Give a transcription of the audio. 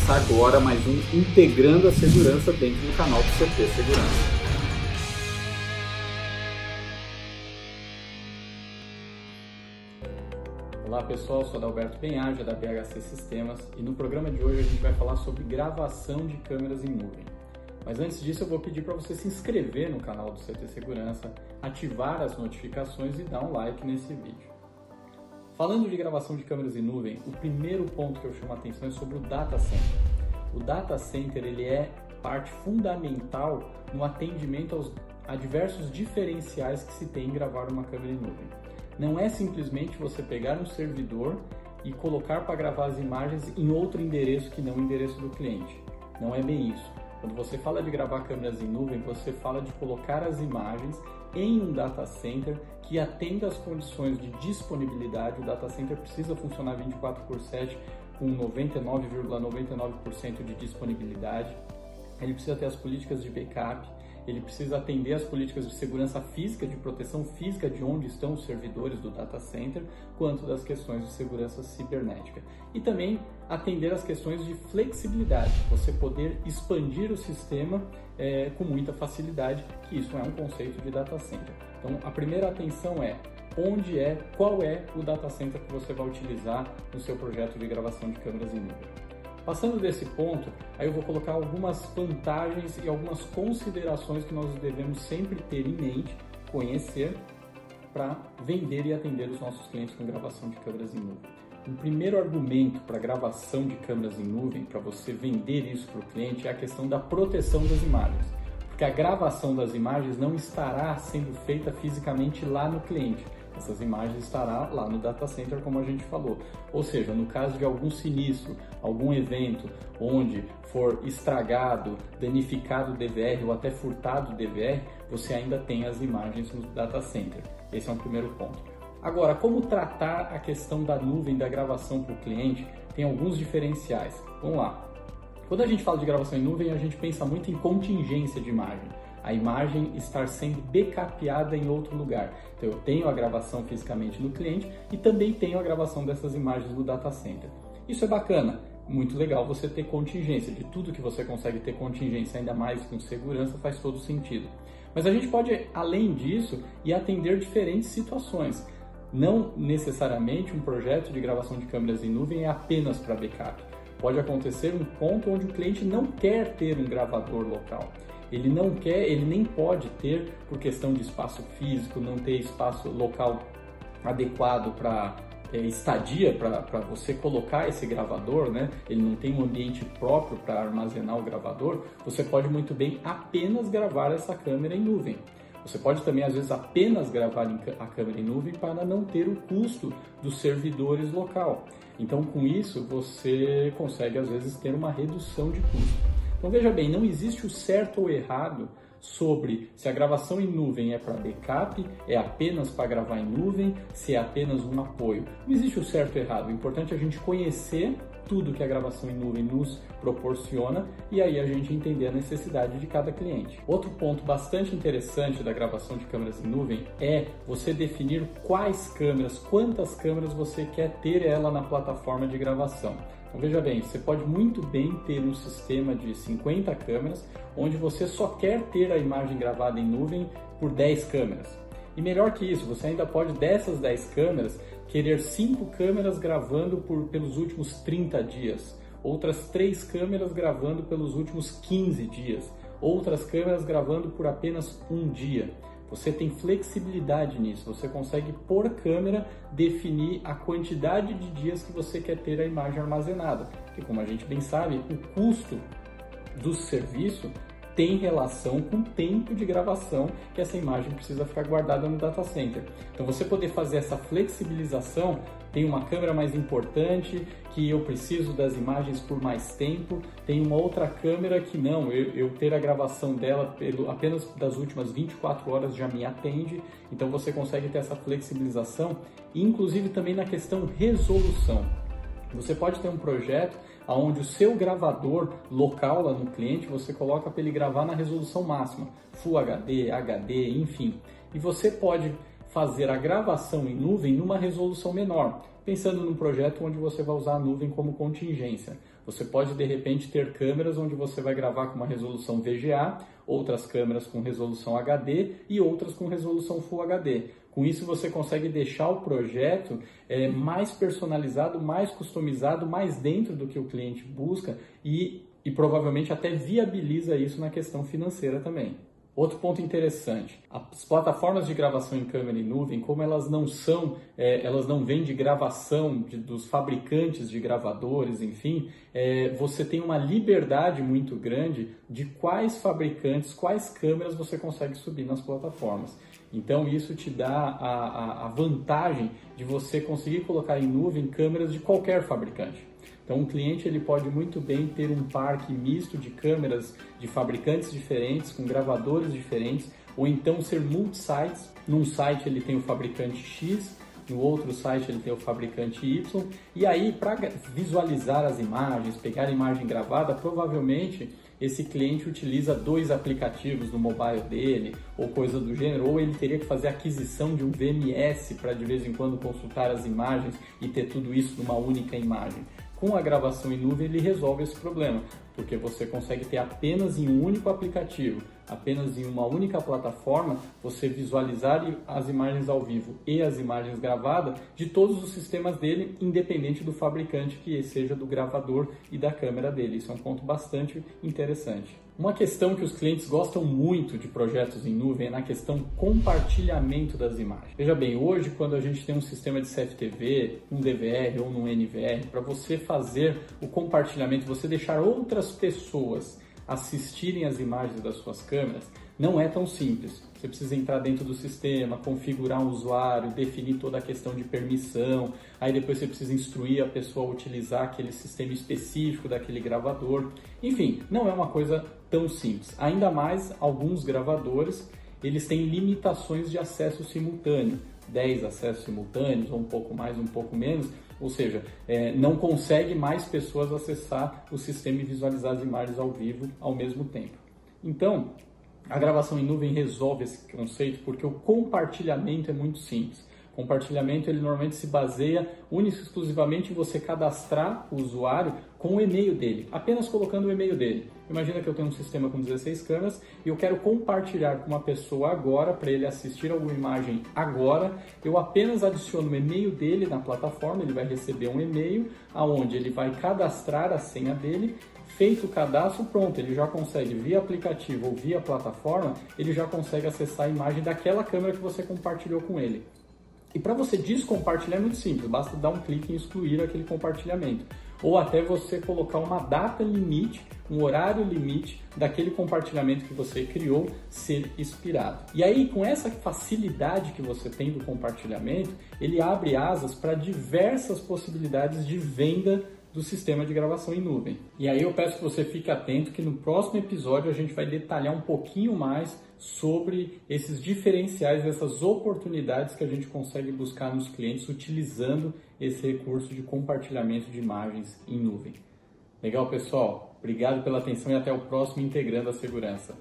começar agora mais um Integrando a Segurança dentro do canal do CT Segurança. Olá pessoal, sou Adalberto Penhaja da BHC Sistemas e no programa de hoje a gente vai falar sobre gravação de câmeras em nuvem. Mas antes disso eu vou pedir para você se inscrever no canal do CT Segurança, ativar as notificações e dar um like nesse vídeo. Falando de gravação de câmeras em nuvem, o primeiro ponto que eu chamo a atenção é sobre o Data Center. O Data Center ele é parte fundamental no atendimento a diversos diferenciais que se tem em gravar uma câmera em nuvem. Não é simplesmente você pegar um servidor e colocar para gravar as imagens em outro endereço que não o endereço do cliente. Não é bem isso. Quando você fala de gravar câmeras em nuvem, você fala de colocar as imagens em um data center que atenda às condições de disponibilidade. O data center precisa funcionar 24/7 com 99,99% de disponibilidade. Ele precisa ter as políticas de backup, ele precisa atender às políticas de segurança física, de proteção física de onde estão os servidores do data center, quanto das questões de segurança cibernética. E também atender às questões de flexibilidade, você poder expandir o sistema com muita facilidade, que isso é um conceito de data center. Então, a primeira atenção é qual é o data center que você vai utilizar no seu projeto de gravação de câmeras em nuvem. Passando desse ponto, aí eu vou colocar algumas vantagens e algumas considerações que nós devemos sempre ter em mente, conhecer, para vender e atender os nossos clientes com gravação de câmeras em nuvem. O primeiro argumento para gravação de câmeras em nuvem, para você vender isso para o cliente, é a questão da proteção das imagens. Porque a gravação das imagens não estará sendo feita fisicamente lá no cliente. Essas imagens estarão lá no data center, como a gente falou. Ou seja, no caso de algum sinistro, algum evento onde for estragado, danificado o DVR ou até furtado o DVR, você ainda tem as imagens no data center. Esse é um primeiro ponto. Agora, como tratar a questão da nuvem, da gravação para o cliente? Tem alguns diferenciais. Vamos lá. Quando a gente fala de gravação em nuvem, a gente pensa muito em contingência de imagem. A imagem estar sendo backupeada em outro lugar. Então eu tenho a gravação fisicamente no cliente e também tenho a gravação dessas imagens no data center. Isso é bacana, muito legal você ter contingência. De tudo que você consegue ter contingência, ainda mais com segurança, faz todo sentido. Mas a gente pode, além disso, ir atender diferentes situações. Não necessariamente um projeto de gravação de câmeras em nuvem é apenas para backup. Pode acontecer um ponto onde o cliente não quer ter um gravador local. Ele não quer, ele nem pode ter, por questão de espaço físico, não ter espaço local adequado para estadia, para você colocar esse gravador, né? Ele não tem um ambiente próprio para armazenar o gravador. Você pode muito bem apenas gravar essa câmera em nuvem. Você pode também, às vezes, apenas gravar a câmera em nuvem para não ter o custo dos servidores local. Então, com isso, você consegue, às vezes, ter uma redução de custo. Então, veja bem, não existe o certo ou errado sobre se a gravação em nuvem é para backup, é apenas para gravar em nuvem, se é apenas um apoio. Não existe o certo ou errado. O importante é a gente conhecer tudo que a gravação em nuvem nos proporciona e aí a gente entender a necessidade de cada cliente. Outro ponto bastante interessante da gravação de câmeras em nuvem é você definir quantas câmeras você quer ter ela na plataforma de gravação. Então veja bem, você pode muito bem ter um sistema de 50 câmeras onde você só quer ter a imagem gravada em nuvem por 10 câmeras. E melhor que isso, você ainda pode, dessas 10 câmeras, querer 5 câmeras gravando pelos últimos 30 dias, outras 3 câmeras gravando pelos últimos 15 dias, outras câmeras gravando por apenas um dia. Você tem flexibilidade nisso, você consegue, por câmera, definir a quantidade de dias que você quer ter a imagem armazenada. Porque, como a gente bem sabe, o custo do serviço tem relação com o tempo de gravação que essa imagem precisa ficar guardada no data center. Então, você poder fazer essa flexibilização, tem uma câmera mais importante, que eu preciso das imagens por mais tempo, tem uma outra câmera que não, eu ter a gravação dela apenas das últimas 24 horas já me atende, então você consegue ter essa flexibilização, inclusive também na questão resolução. Você pode ter um projeto onde o seu gravador local lá no cliente, você coloca para ele gravar na resolução máxima, Full HD, HD, enfim. E você pode fazer a gravação em nuvem numa resolução menor. pensando num projeto onde você vai usar a nuvem como contingência. Você pode, de repente, ter câmeras onde você vai gravar com uma resolução VGA, outras câmeras com resolução HD e outras com resolução Full HD. Com isso, você consegue deixar o projeto mais personalizado, mais customizado, mais dentro do que o cliente busca e provavelmente até viabiliza isso na questão financeira também. Outro ponto interessante, as plataformas de gravação em câmera em nuvem, como elas não vêm de gravação dos fabricantes de gravadores, enfim, você tem uma liberdade muito grande de quais fabricantes, quais câmeras você consegue subir nas plataformas. Então isso te dá a vantagem de você conseguir colocar em nuvem câmeras de qualquer fabricante. Então, um cliente ele pode muito bem ter um parque misto de câmeras de fabricantes diferentes, com gravadores diferentes, ou então ser multi-sites. Num site ele tem o fabricante X, no outro site ele tem o fabricante Y, e aí para visualizar as imagens, pegar a imagem gravada, provavelmente esse cliente utiliza 2 aplicativos no mobile dele, ou coisa do gênero, ou ele teria que fazer aquisição de um VMS para de vez em quando consultar as imagens e ter tudo isso numa única imagem. Com a gravação em nuvem ele resolve esse problema, porque você consegue ter apenas em um único aplicativo, apenas em uma única plataforma, você visualizar as imagens ao vivo e as imagens gravadas de todos os sistemas dele, independente do fabricante que seja do gravador e da câmera dele. Isso é um ponto bastante interessante. Uma questão que os clientes gostam muito de projetos em nuvem é na questão compartilhamento das imagens. Veja bem, hoje quando a gente tem um sistema de CFTV, um DVR ou um NVR, para você fazer o compartilhamento, você deixar outras pessoas assistirem as imagens das suas câmeras, não é tão simples. Você precisa entrar dentro do sistema, configurar um usuário, definir toda a questão de permissão, aí depois você precisa instruir a pessoa a utilizar aquele sistema específico daquele gravador. Enfim, não é uma coisa tão simples. Ainda mais alguns gravadores, eles têm limitações de acesso simultâneo, 10 acessos simultâneos, ou um pouco mais, um pouco menos, ou seja, não consegue mais pessoas acessar o sistema e visualizar as imagens ao vivo ao mesmo tempo. Então, a gravação em nuvem resolve esse conceito porque o compartilhamento é muito simples. O compartilhamento ele normalmente se baseia única e exclusivamente em você cadastrar o usuário com o e-mail dele, apenas colocando o e-mail dele. Imagina que eu tenho um sistema com 16 câmeras e eu quero compartilhar com uma pessoa agora, para ele assistir alguma imagem agora, eu apenas adiciono o e-mail dele na plataforma, ele vai receber um e-mail onde ele vai cadastrar a senha dele. Feito o cadastro, pronto, ele já consegue, via aplicativo ou via plataforma, ele já consegue acessar a imagem daquela câmera que você compartilhou com ele. E para você descompartilhar é muito simples, basta dar um clique em excluir aquele compartilhamento. Ou até você colocar uma data limite, um horário limite daquele compartilhamento que você criou ser expirado. E aí, com essa facilidade que você tem do compartilhamento, ele abre asas para diversas possibilidades de venda do sistema de gravação em nuvem. E aí eu peço que você fique atento que no próximo episódio a gente vai detalhar um pouquinho mais sobre esses diferenciais, essas oportunidades que a gente consegue buscar nos clientes utilizando esse recurso de compartilhamento de imagens em nuvem. Legal, pessoal? Obrigado pela atenção e até o próximo Integrando a Segurança.